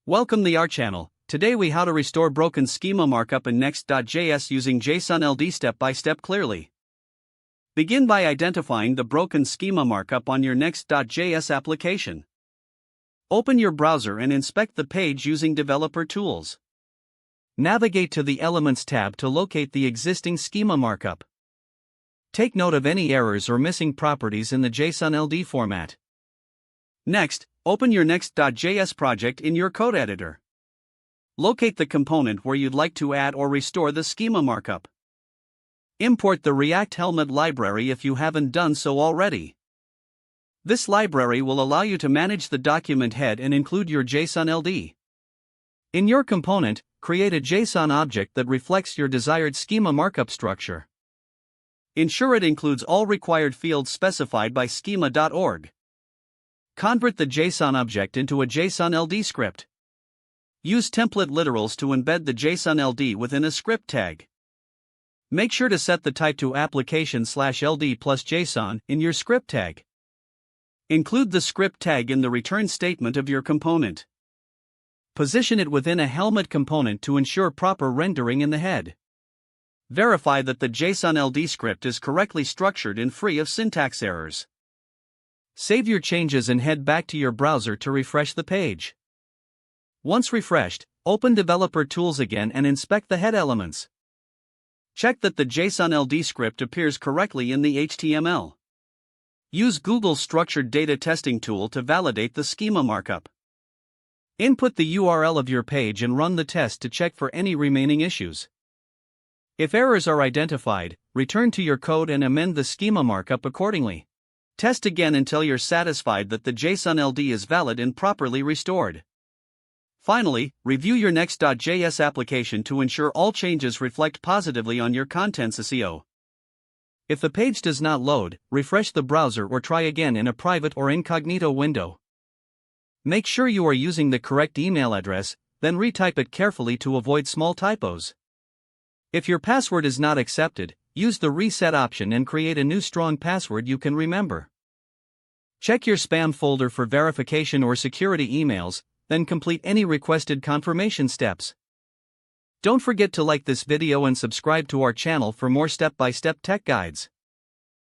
Welcome to our channel. Today we how to restore broken schema markup in Next.js using JSON-LD step by step clearly. Begin by identifying the broken schema markup on your Next.js application. Open your browser and inspect the page using developer tools. Navigate to the Elements tab to locate the existing schema markup. Take note of any errors or missing properties in the JSON-LD format. Next, open your Next.js project in your code editor. Locate the component where you'd like to add or restore the schema markup. Import the React Helmet library if you haven't done so already. This library will allow you to manage the document head and include your JSON-LD. In your component, create a JSON object that reflects your desired schema markup structure. Ensure it includes all required fields specified by schema.org. Convert the JSON object into a JSON-LD script. Use template literals to embed the JSON-LD within a script tag. Make sure to set the type to application/LD plus JSON in your script tag. Include the script tag in the return statement of your component. Position it within a helmet component to ensure proper rendering in the head. Verify that the JSON-LD script is correctly structured and free of syntax errors. Save your changes and head back to your browser to refresh the page. Once refreshed, open Developer Tools again and inspect the head elements. Check that the JSON-LD script appears correctly in the HTML. Use Google's Structured Data Testing tool to validate the schema markup. Input the URL of your page and run the test to check for any remaining issues. If errors are identified, return to your code and amend the schema markup accordingly. Test again until you're satisfied that the JSON-LD is valid and properly restored. Finally, review your Next.js application to ensure all changes reflect positively on your content's SEO. If the page does not load, refresh the browser or try again in a private or incognito window. Make sure you are using the correct email address, then retype it carefully to avoid small typos. If your password is not accepted, use the reset option and create a new strong password you can remember. Check your spam folder for verification or security emails, then complete any requested confirmation steps. Don't forget to like this video and subscribe to our channel for more step-by-step tech guides.